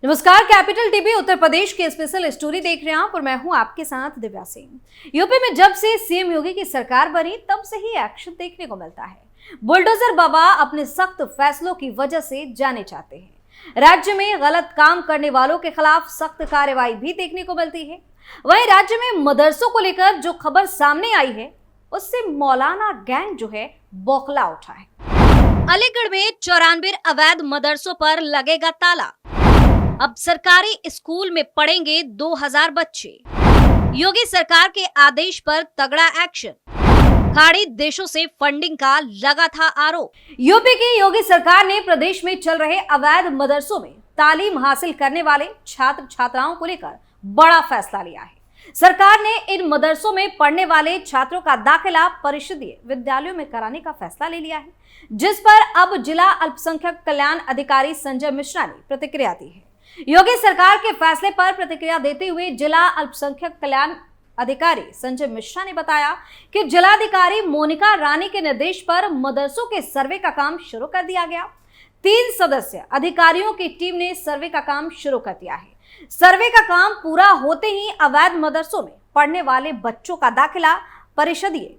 नमस्कार, capital TV Uttar Pradesh की special story देख रहे हैं आप और मैं हूं आपके साथ दिव्या सिंह। यूपी में जब से सीएम योगी की सरकार बनी तब से ही एक्शन देखने को मिलता है। बुलडोजर बाबा अपने सख्त फैसलों की वजह से जाने जाते हैं। राज्य में गलत काम करने वालों के खिलाफ सख्त कार्रवाई भी देखने को मिलती है। वहीं राज्य में मदरसों को लेकर जो खबर सामने आई है उससे मौलाना गैंग जो है बौखला उठा है। अलीगढ़ में 94 अवैध मदरसों पर लगेगा ताला। अब सरकारी स्कूल में पढ़ेंगे 2000 बच्चे। योगी सरकार के आदेश पर तगड़ा एक्शन। खाड़ी देशों से फंडिंग का लगा था आरोप। यूपी की योगी सरकार ने प्रदेश में चल रहे अवैध मदरसों में तालीम हासिल करने वाले छात्र छात्राओं को लेकर बड़ा फैसला लिया है। सरकार ने इन मदरसों में पढ़ने वाले छात्रों का दाखिला परिषदीय विद्यालयों में कराने का फैसला ले लिया है, जिस पर अब जिला अल्पसंख्यक कल्याण अधिकारी संजय मिश्रा ने प्रतिक्रिया दी है। योगी सरकार के फैसले पर प्रतिक्रिया देते हुए जिला अल्पसंख्यक कल्याण अधिकारी संजय मिश्रा ने बताया कि जिलाधिकारी मोनिका रानी के निर्देश पर मदरसों के सर्वे का काम शुरू कर दिया गया। 3 सदस्य अधिकारियों की टीम ने सर्वे का काम शुरू कर दिया है। सर्वे का काम पूरा होते ही अवैध मदरसों में पढ़ने वाले बच्चों का दाखिला परिषदीय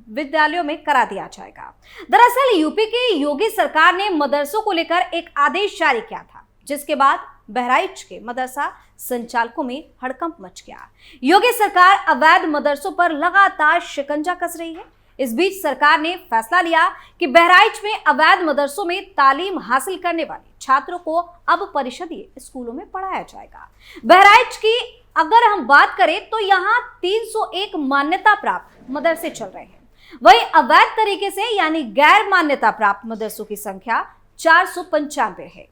विद्यालयों में करा दिया जाएगा। दरअसल यूपी की योगी सरकार ने मदरसों को लेकर एक आदेश जारी किया था, जिसके बाद बहराइच के मदरसा संचालकों में हड़कंप मच गया। योगी सरकार अवैध मदरसों पर लगातार शिकंजा कस रही है। इस बीच सरकार ने फैसला लिया कि बहराइच में अवैध मदरसों में तालीम हासिल करने वाले छात्रों को अब परिषदीय स्कूलों में पढ़ाया जाएगा। बहराइच की अगर हम बात करें तो यहाँ 301 मान्यता प्राप्त मदरसे चल रहे हैं। वहीं अवैध तरीके से यानी गैर मान्यता प्राप्त मदरसों की संख्या 495 है।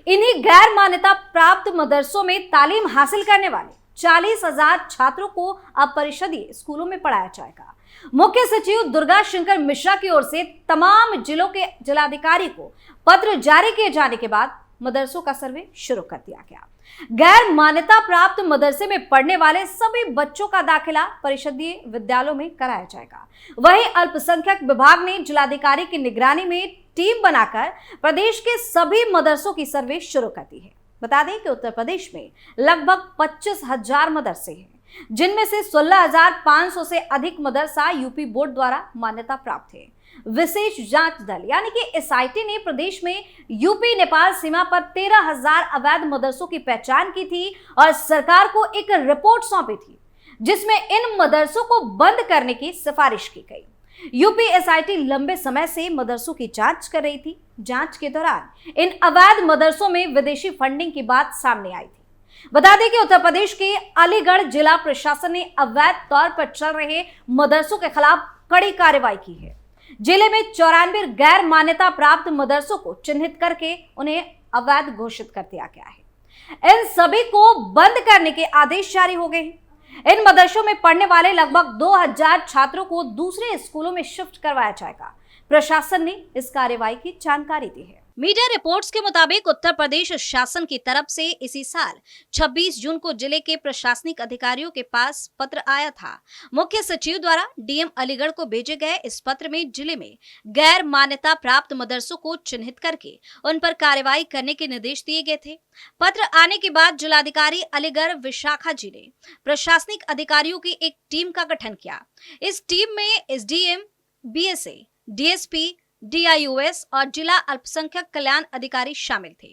इन्हीं गैर मान्यता प्राप्त मदरसों में तालीम हासिल करने वाले 40,000 छात्रों को अब परिषदीय स्कूलों में पढ़ाया जाएगा। मुख्य सचिव दुर्गा शंकर मिश्रा की ओर से तमाम जिलों के जिलाधिकारी को पत्र जारी किए जाने के बाद मदरसों का सर्वे शुरू कर दिया गया। गैर मान्यता प्राप्त मदरसे में पढ़ने वाले सभी बच्चों का दाखिला परिषदीय विद्यालयों में कराया जाएगा। वहीं अल्पसंख्यक विभाग ने जिलाधिकारी की निगरानी में टीम बनाकर प्रदेश के सभी मदरसों की सर्वे शुरू कर दी है। बता दें कि उत्तर प्रदेश में लगभग 25,000 मदरसे हैं, जिनमें से 16,500 से अधिक मदरसा यूपी बोर्ड द्वारा मान्यता प्राप्त है। विशेष जांच दल यानी कि एसआईटी ने प्रदेश में यूपी नेपाल सीमा पर 13,000 अवैध मदरसों की पहचान की थी और सरकार को एक रिपोर्ट सौंपी थी, जिसमें इन मदरसों को बंद करने की सिफारिश की गई। यूपी एसआईटी लंबे समय से मदरसों की जांच कर रही थी। जांच के दौरान इन अवैध मदरसों में विदेशी फंडिंग की बात सामने आई थी। बता दें कि उत्तर प्रदेश के अलीगढ़ जिला प्रशासन ने अवैध तौर पर चल रहे मदरसों के खिलाफ कड़ी कार्रवाई की है। जिले में 94 गैर मान्यता प्राप्त मदरसों को चिन्हित करके उन्हें अवैध घोषित कर दिया गया है। इन सभी को बंद करने के आदेश जारी हो गए हैं। इन मदरसों में पढ़ने वाले लगभग 2000 छात्रों को दूसरे स्कूलों में शिफ्ट करवाया जाएगा। प्रशासन ने इस कार्रवाई की जानकारी दी है। मीडिया रिपोर्ट्स के मुताबिक उत्तर प्रदेश शासन की तरफ से इसी साल 26 जून को जिले के प्रशासनिक अधिकारियों के पास पत्र आया था। मुख्य सचिव द्वारा डीएम अलीगढ़ को भेजे गए इस पत्र में जिले में गैर मान्यता प्राप्त मदरसों को चिन्हित करके उन पर कार्रवाई करने के निर्देश दिए गए थे। पत्र आने के बाद जिलाधिकारी अलीगढ़ विशाखा जी ने प्रशासनिक अधिकारियों की एक टीम का गठन किया। इस टीम में एसडीएम, बीएसए, डीएसपी, डीआईओएस और जिला अल्पसंख्यक कल्याण अधिकारी शामिल थे।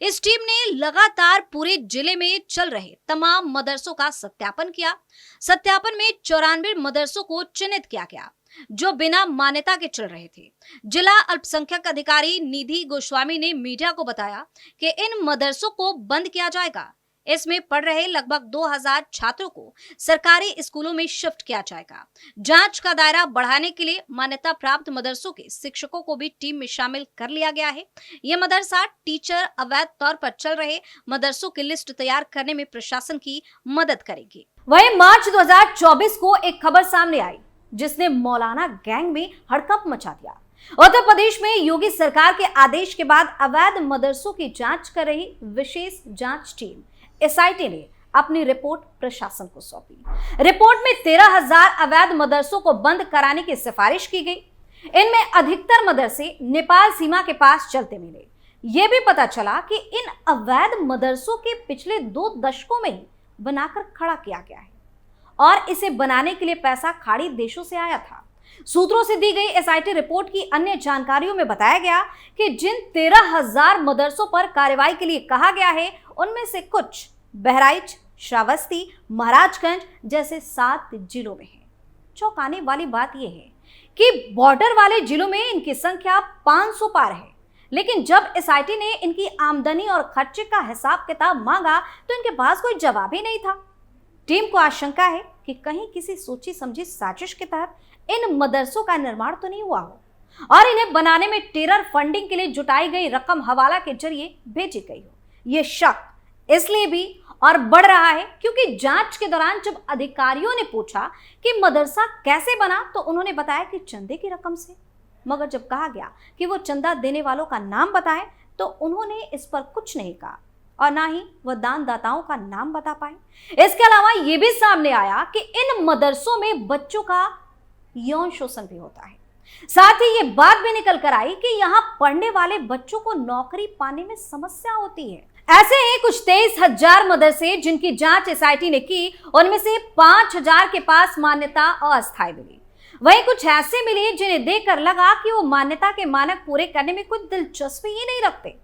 इस टीम ने लगातार पूरे जिले में चल रहे तमाम मदरसों का सत्यापन किया। सत्यापन में 94 मदरसों को चिन्हित किया गया जो बिना मान्यता के चल रहे थे। जिला अल्पसंख्यक अधिकारी निधि गोस्वामी ने मीडिया को बताया कि इन मदरसों को बंद किया जाएगा। इसमें पढ़ रहे लगभग 2000 छात्रों को सरकारी स्कूलों में शिफ्ट किया जाएगा। जांच का दायरा बढ़ाने के लिए मान्यता प्राप्त मदरसों के शिक्षकों को भी टीम में शामिल कर लिया गया है। ये मदरसा टीचर अवैध तौर पर चल रहे मदरसों की लिस्ट तैयार करने में प्रशासन की मदद करेगी। वहीं मार्च 2024 को एक खबर सामने आई जिसने मौलाना गैंग में हड़कंप मचा दिया। उत्तर प्रदेश में योगी सरकार के आदेश के बाद अवैध मदरसों की जांच कर रही विशेष जांच टीम एसआईटी ने अपनी रिपोर्ट प्रशासन को सौंपी। रिपोर्ट में 13,000 अवैध मदरसों को बंद कराने की सिफारिश की गई। इनमें अधिकतर मदरसे नेपाल सीमा के पास चलते मिले। यह भी पता चला कि इन अवैध मदरसों के पिछले 2 दशकों में ही बनाकर खड़ा किया गया है और इसे बनाने के लिए पैसा खाड़ी देशों से आया था। सूत्रों से दी गई एसआईटी रिपोर्ट की अन्य जानकारियों में बताया गया कि जिन 13,000 मदरसों पर कार्रवाई के लिए कहा गया है, उनमें से कुछ बहराइच, श्रावस्ती, महाराजगंज जैसे 7 जिलों में है। चौंकाने वाली बात यह है कि बॉर्डर वाले जिलों में इनकी संख्या 500 पार है, लेकिन जब एसआईटी ने इनकी आमदनी और खर्चे का हिसाब किताब मांगा तो इनके पास कोई जवाब ही नहीं था। टीम को आशंका है कि कहीं किसी सोची समझी साजिश के तहत इन मदरसों का निर्माण तो नहीं हुआ हो और इन्हें बनाने में टेरर फंडिंग के लिए जुटाई गई रकम हवाला के जरिए भेजी गई हो। यह शक इसलिए भी और बढ़ रहा है क्योंकि जांच के दौरान जब अधिकारियों ने पूछा कि मदरसा कैसे बना तो उन्होंने बताया कि चंदे की रकम से, मगर जब कहा गया कि वो चंदा देने वालों का नाम बताएं तो उन्होंने इस पर कुछ नहीं कहा और ना ही वह दानदाताओं का नाम बता पाए। इसके अलावा यह भी सामने आया कि इन मदरसों में बच्चों का यौन शोषण भी होता है। साथ ही ये बात भी निकल कर आई कि यहाँ पढ़ने वाले बच्चों को नौकरी पाने में समस्या होती है। ऐसे ही कुछ 23,000 मदरसे जिनकी जांच एसआईटी ने की, उनमें से 5,000 के पास मान्यता अस्थायी मिली। वहीं कुछ ऐसे मिले जिन्हें देखकर लगा कि वो मान्यता के मानक पूरे करने में कोई दिलचस्पी ही नहीं रखते।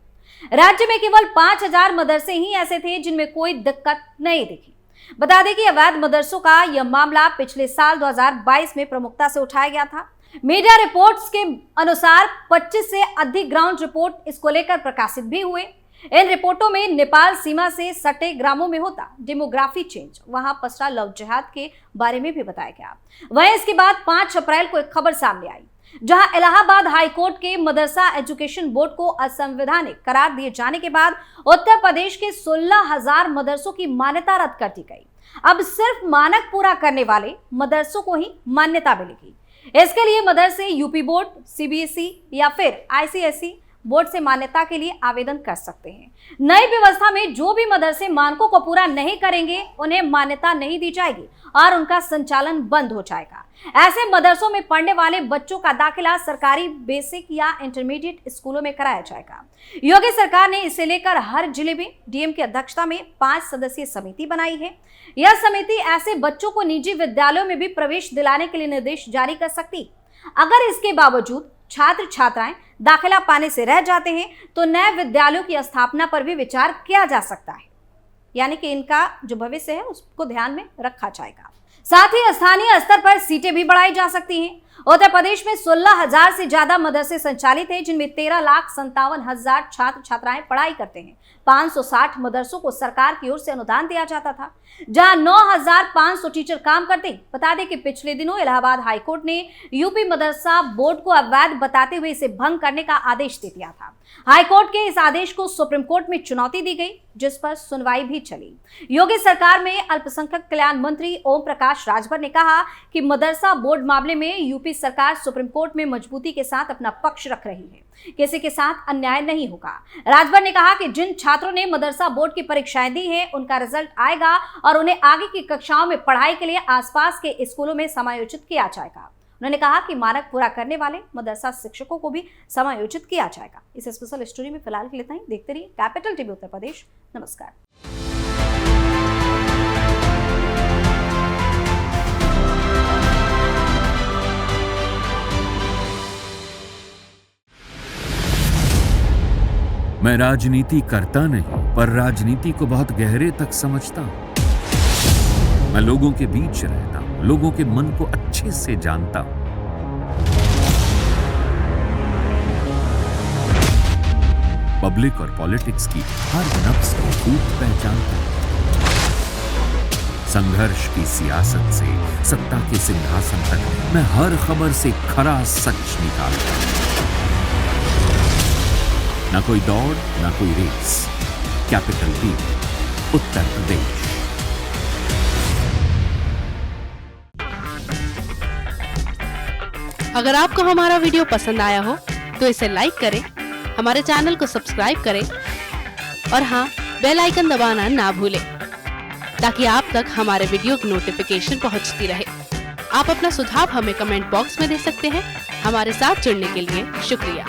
राज्य में केवल 5,000 मदरसे ही ऐसे थे जिनमें कोई दिक्कत नहीं दिखी। बता दें कि अवैध मदरसों का यह मामला पिछले साल 2022 में प्रमुखता से उठाया गया था। मीडिया रिपोर्ट्स के अनुसार 25 से अधिक ग्राउंड रिपोर्ट इसको लेकर प्रकाशित भी हुए। इन रिपोर्टों में नेपाल सीमा से सटे ग्रामों में होता डेमोग्राफी चेंज, वहां पसरा लव जिहाद के बारे में भी बताया गया। वहीं इसके बाद 5 अप्रैल को एक खबर सामने आई जहां इलाहाबाद हाईकोर्ट के मदरसा एजुकेशन बोर्ड को असंवैधानिक करार दिए जाने के बाद उत्तर प्रदेश के 16,000 मदरसों की मान्यता रद्द कर दी गई। अब सिर्फ मानक पूरा करने वाले मदरसों को ही मान्यता मिलेगी। इसके लिए मदरसे यूपी बोर्ड, सीबीएसई या फिर आईसीएसई बोर्ड से मान्यता के लिए आवेदन कर सकते हैं। नई व्यवस्था में जो भी मदरसे मानकों को पूरा नहीं करेंगे उन्हें मान्यता नहीं दी जाएगी और उनका संचालन बंद हो जाएगा। ऐसे मदरसों में पढ़ने वाले बच्चों का दाखिला सरकारी बेसिक या इंटरमीडिएट स्कूलों में कराया जाएगा। योगी सरकार ने इसे लेकर हर जिले में डीएम की अध्यक्षता में 5 सदस्यीय समिति बनाई है। यह समिति ऐसे बच्चों को निजी विद्यालयों में भी प्रवेश दिलाने के लिए निर्देश जारी कर सकती। अगर इसके बावजूद छात्र छात्राएं दाखिला पाने से रह जाते हैं तो नए विद्यालयों की स्थापना पर भी विचार किया जा सकता है, यानी कि इनका जो भविष्य है उसको ध्यान में रखा जाएगा। साथ ही स्थानीय स्तर पर सीटें भी बढ़ाई जा सकती हैं। उत्तर प्रदेश में 16,000 से ज्यादा मदरसे संचालित हैं जिनमें 13,57,000 छात्र छात्राएं पढ़ाई करते हैं। 560 मदरसों को सरकार की ओर से अनुदान दिया जाता था, जहां 9,500 टीचर काम करते। बता दें कि पिछले दिनों इलाहाबाद हाईकोर्ट ने यूपी मदरसा बोर्ड को अवैध बताते हुए इसे भंग करने का आदेश दे दिया था। हाईकोर्ट के इस आदेश को सुप्रीम कोर्ट में चुनौती दी गई, जिस पर सुनवाई भी चली। योगी सरकार में अल्पसंख्यक कल्याण मंत्री ओम प्रकाश राजभर ने कहा कि मदरसा बोर्ड मामले में यूपी सरकार सुप्रीम कोर्ट में मजबूती के साथ अपना पक्ष रख रही है, किसी के साथ अन्याय नहीं होगा। राजभर ने कहा कि जिन छात्रों ने मदरसा बोर्ड की परीक्षाएं दी है उनका रिजल्ट आएगा और उन्हें आगे की कक्षाओं में पढ़ाई के लिए आसपास के स्कूलों में समायोजित किया जाएगा। उन्होंने कहा कि मानक पूरा करने वाले मदरसा शिक्षकों को भी समायोजित किया जाएगा। इस स्पेशल स्टोरी में फिलहाल के लिए इतना ही। देखते रहिए कैपिटल टीवी उत्तर प्रदेश। नमस्कार। मैं राजनीति करता नहीं, पर राजनीति को बहुत गहरे तक समझता हूं। मैं लोगों के बीच रहता हूं, लोगों के मन को अच्छे से जानता हूं। पब्लिक और पॉलिटिक्स की हर नब्ज को खूब पहचानता हूं। संघर्ष की सियासत से सत्ता के सिंहासन तक मैं हर खबर से खरा सच निकालता हूं। ना कोई दौड़, ना कोई race. Capital TV, Uttar Pradesh. अगर आपको हमारा वीडियो पसंद आया हो तो इसे लाइक करें, हमारे चैनल को सब्सक्राइब करें और हाँ, बेल आइकन दबाना ना भूलें ताकि आप तक हमारे वीडियो की नोटिफिकेशन पहुंचती रहे। आप अपना सुझाव हमें कमेंट बॉक्स में दे सकते हैं। हमारे साथ जुड़ने के लिए शुक्रिया।